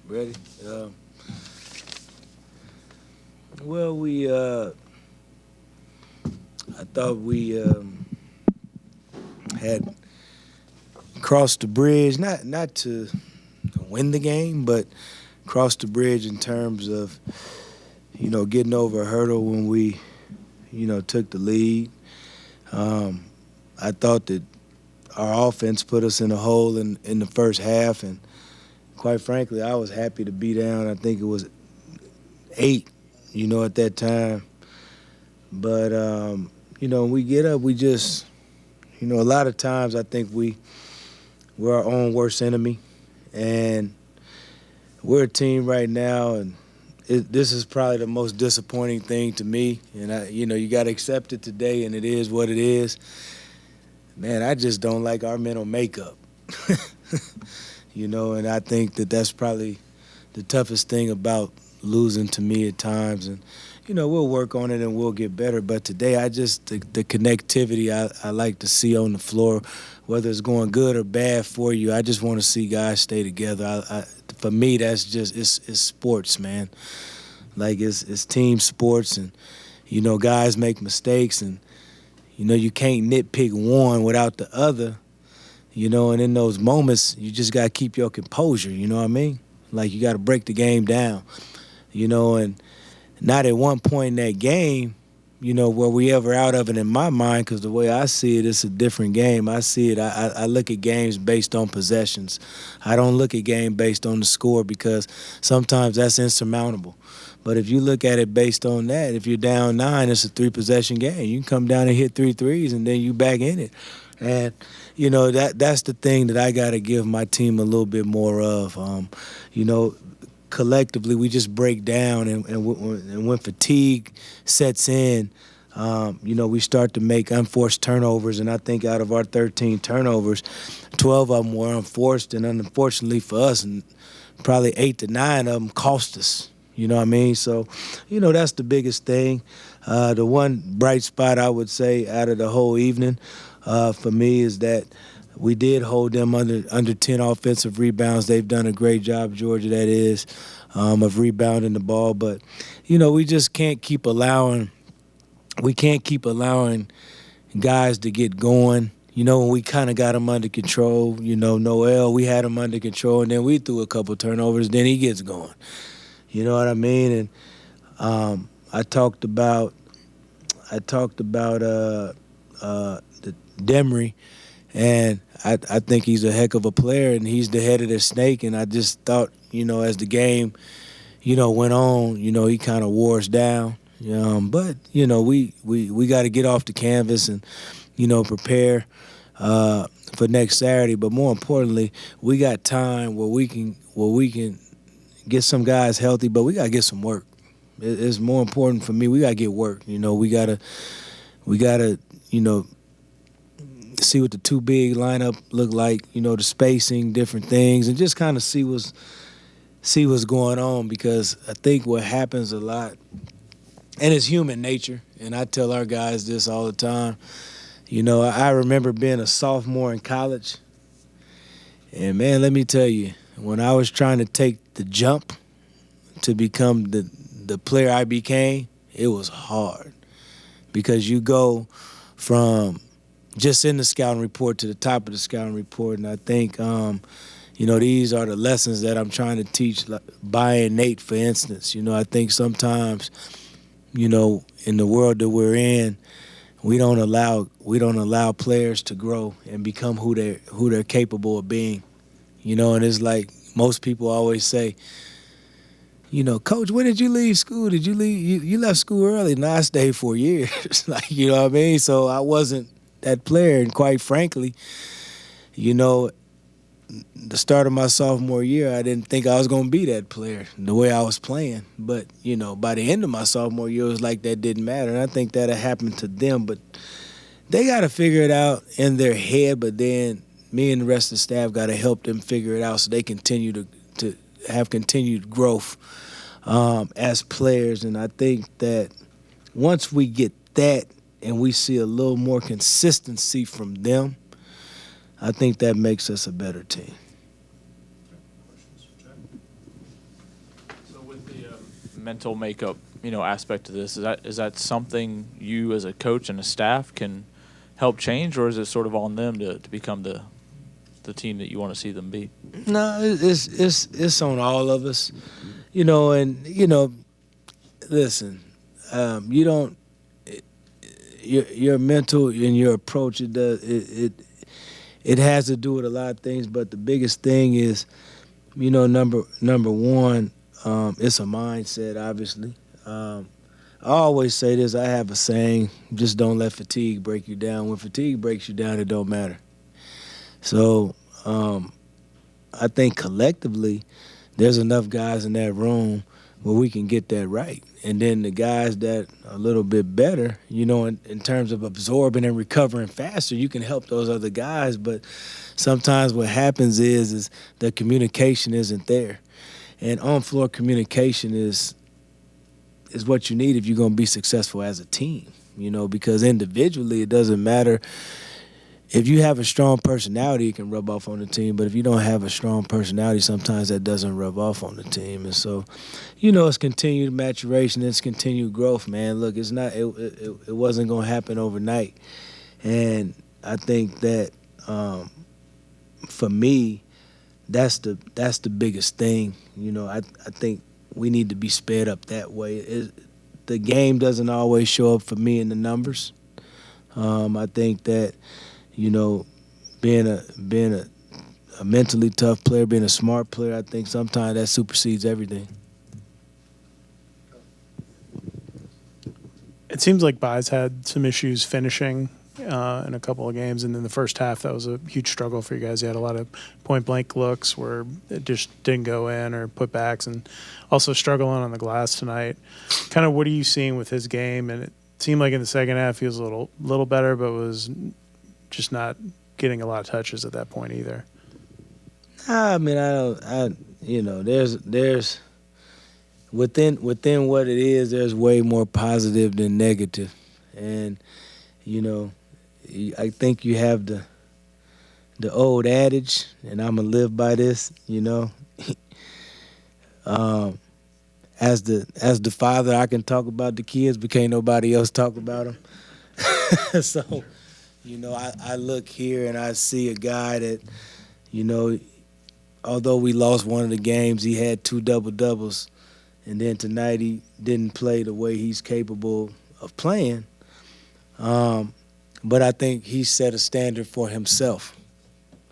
Ready? Well, I thought we had crossed the bridge, not to win the game, but crossed the bridge in terms of, getting over a hurdle when we, took the lead. Um, I thought that our offense put us in a hole in the first half, and quite frankly, I was happy to be down. I think it was 8, at that time. But when we get up, we just, a lot of times I think we're our own worst enemy, and we're a team right now, and this is probably the most disappointing thing to me. And you got to accept it today, and it is what it is. Man, I just don't like our mental makeup, and I think that that's probably the toughest thing about losing to me at times. And we'll work on it and we'll get better. But today, the connectivity I like to see on the floor, whether it's going good or bad for you, I just want to see guys stay together. For me, that's just it's sports, man. Like it's team sports, and guys make mistakes, and you can't nitpick one without the other. And in those moments, you just gotta keep your composure. You know what I mean? Like you gotta break the game down. And not at one point in that game, were we ever out of it in my mind, because the way I see it, it's a different game. I see it, I look at games based on possessions. I don't look at game based on the score, because sometimes that's insurmountable. But if you look at it based on that, if you're down 9, it's a 3-possession game. You can come down and hit 3 threes, and then you back in it. And, that's the thing that I got to give my team a little bit more of. Collectively, we just break down, and when fatigue sets in, we start to make unforced turnovers. And I think out of our 13 turnovers, 12 of them were unforced, and unfortunately for us, and probably 8 to 9 of them cost us. You know what I mean? So, that's the biggest thing. The one bright spot I would say out of the whole evening for me is that we did hold them under 10 offensive rebounds. They've done a great job, Georgia, that is, of rebounding the ball. But, we just can't keep allowing guys to get going. When we kind of got him under control, Noel, we had him under control, and then we threw a couple turnovers, then he gets going. You know what I mean? And I talked about the Demery, and I think he's a heck of a player, and he's the head of the snake. And I just thought, as the game, went on, he kind of wore us down. But we got to get off the canvas and prepare for next Saturday. But more importantly, we got time where we can get some guys healthy, but we gotta get some work. It's more important for me. We gotta get work. We gotta see what the too big lineup look like. The spacing, different things, and just kind of see what's going on, because I think what happens a lot, and it's human nature, and I tell our guys this all the time. I remember being a sophomore in college, and man, let me tell you, when I was trying to take the jump to become the player I became, it was hard, because you go from just in the scouting report to the top of the scouting report. And I think, these are the lessons that I'm trying to teach, like by Nate, for instance. I think sometimes, in the world that we're in, we don't allow players to grow and become who they're capable of being. And it's like most people always say, Coach, when did you leave school? Did you leave? You left school early. No, I stayed 4 years. Like, you know what I mean? So I wasn't that player. And quite frankly, the start of my sophomore year, I didn't think I was going to be that player the way I was playing. But, by the end of my sophomore year, it was like that didn't matter. And I think that happened to them. But they got to figure it out in their head. But then me and the rest of the staff got to help them figure it out so they continue to have continued growth as players. And I think that once we get that and we see a little more consistency from them, I think that makes us a better team. mental makeup, aspect to this. Is that something you as a coach and a staff can help change, or is it sort of on them to become the team that you want to see them be? No, it's on all of us, and listen, you don't your mental and your approach. It has to do with a lot of things, but the biggest thing is, number one, it's a mindset. Obviously, I always say this. I have a saying: just don't let fatigue break you down. When fatigue breaks you down, it don't matter. So I think collectively, there's enough guys in that room where we can get that right. And then the guys that are a little bit better, in terms of absorbing and recovering faster, you can help those other guys. But sometimes what happens is the communication isn't there. And on-floor communication is what you need if you're going to be successful as a team, because individually it doesn't matter. If you have a strong personality, it can rub off on the team. But if you don't have a strong personality, sometimes that doesn't rub off on the team. And so, it's continued maturation, it's continued growth, man. Look, it's not. It wasn't going to happen overnight. And I think that for me, that's the biggest thing. I think we need to be sped up that way. The game doesn't always show up for me in the numbers. I think that. Being a mentally tough player, being a smart player, I think sometimes that supersedes everything. It seems like Bai's had some issues finishing in a couple of games, and in the first half, that was a huge struggle for you guys. You had a lot of point-blank looks where it just didn't go in or putbacks, and also struggling on the glass tonight. Kind of what are you seeing with his game? And it seemed like in the second half he was a little better, but was just not getting a lot of touches at that point either. I mean, there's within what it is, there's way more positive than negative. And, I think you have the old adage, and I'm going to live by this, as the father, I can talk about the kids, but can't nobody else talk about them. So, I look here and I see a guy that, although we lost one of the games, he had 2 double-doubles. And then tonight he didn't play the way he's capable of playing. But I think he set a standard for himself.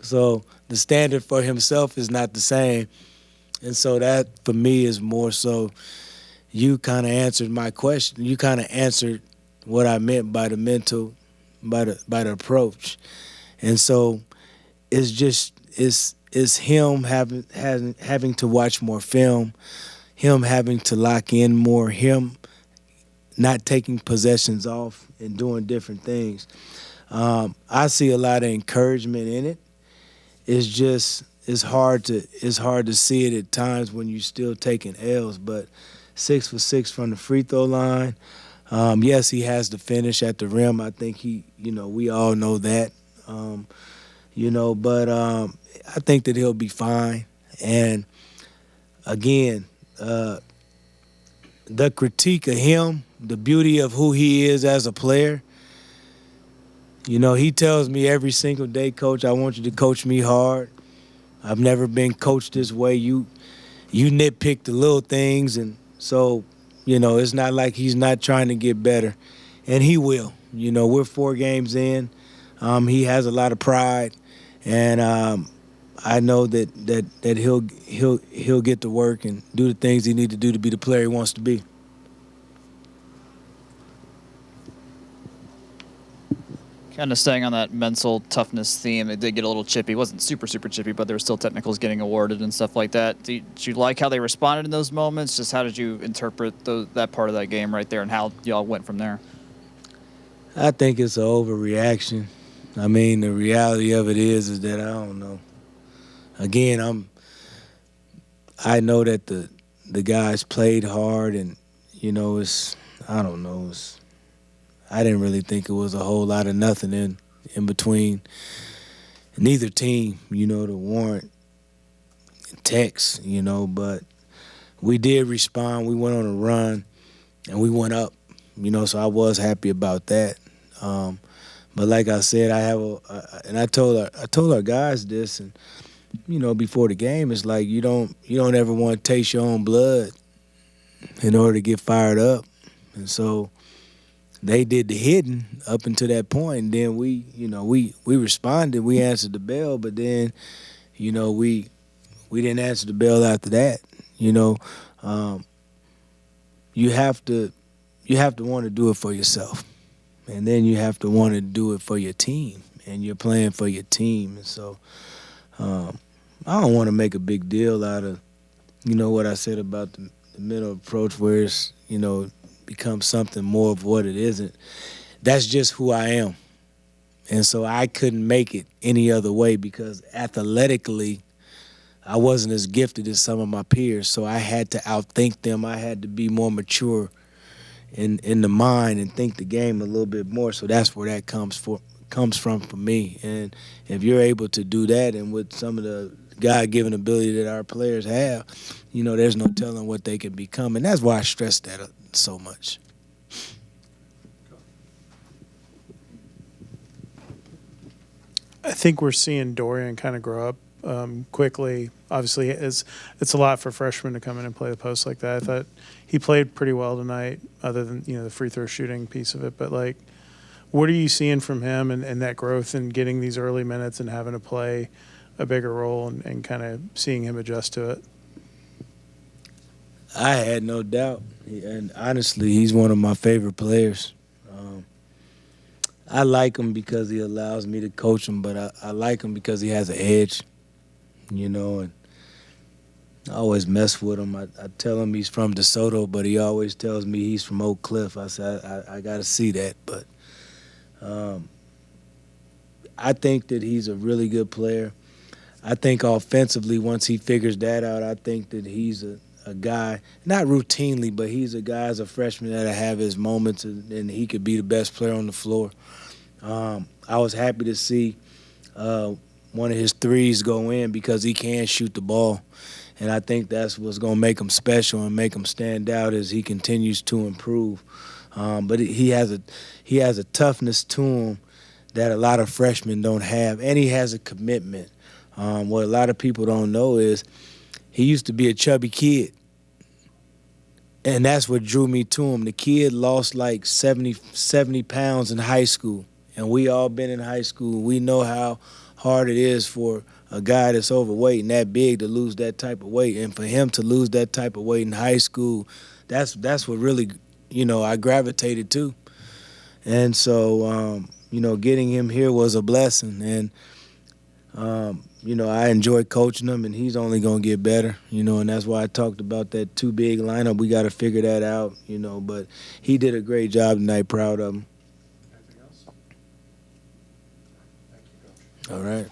So the standard for himself is not the same. And so that, for me, is more so you kind of answered my question. You kind of answered what I meant by the mental, by the approach. And so it's him having to watch more film, him having to lock in more, him not taking possessions off and doing different things. I see a lot of encouragement in it. It's hard to see it at times when you're still taking L's, but 6 for 6 from the free throw line. Yes, he has the finish at the rim. I think we all know that. But I think that he'll be fine. And again, the critique of him, the beauty of who he is as a player, he tells me every single day, Coach, I want you to coach me hard. I've never been coached this way. You nitpick the little things, and so, it's not like he's not trying to get better. And he will. We're 4 games in. He has a lot of pride, and I know that he'll get to work and do the things he needs to do to be the player he wants to be. Kind of staying on that mental toughness theme, it did get a little chippy. It wasn't super chippy, but there were still technicals getting awarded and stuff like that. Did you like how they responded in those moments? Just how did you interpret that part of that game right there, and how y'all went from there? I think it's an overreaction. I mean, the reality of it is that I don't know. Again, I know that the guys played hard, and I don't know. I didn't really think it was a whole lot of nothing in between neither team, to warrant text, but we did respond. We went on a run, and we went up. So I was happy about that. But like I said, and I told our guys this, and before the game, it's like you don't ever want to taste your own blood in order to get fired up, and so they did the hitting up until that point, and then we responded, we answered the bell, but then we didn't answer the bell after that. You have to want to do it for yourself. And then you have to want to do it for your team, and you're playing for your team. And so I don't want to make a big deal out of, what I said about the mental approach where it's, becomes something more of what it isn't. That's just who I am. And so I couldn't make it any other way because athletically I wasn't as gifted as some of my peers. So I had to outthink them. I had to be more mature in the mind and think the game a little bit more. So that's where that comes from for me. And if you're able to do that, and with some of the God-given ability that our players have, there's no telling what they can become. And that's why I stress that so much. I think we're seeing Dorian kind of grow up quickly. Obviously, it's a lot for freshmen to come in and play the post like that. I thought he played pretty well tonight, other than the free throw shooting piece of it. But what are you seeing from him and that growth and getting these early minutes and having to play a bigger role and kind of seeing him adjust to it? I had no doubt, and honestly, he's one of my favorite players. I like him because he allows me to coach him, but I like him because he has an edge, and I always mess with him. I tell him he's from DeSoto, but he always tells me he's from Oak Cliff. I said, I got to see that. But I think that he's a really good player. I think offensively, once he figures that out, I think that he's a guy, not routinely, but he's a guy as a freshman that'll have his moments, and he could be the best player on the floor. I was happy to see one of his threes go in because he can shoot the ball. And I think that's what's going to make him special and make him stand out as he continues to improve. But he has a toughness to him that a lot of freshmen don't have, and he has a commitment. What a lot of people don't know is he used to be a chubby kid, and that's what drew me to him. The kid lost like 70 pounds in high school, and we all been in high school. We know how hard it is for a guy that's overweight and that big to lose that type of weight, and for him to lose that type of weight in high school, that's what really, I gravitated to. And so, getting him here was a blessing, and I enjoy coaching him, and he's only going to get better, and that's why I talked about that too big lineup. We got to figure that out, but he did a great job tonight. Proud of him. Anything else? Thank you, Coach. All right.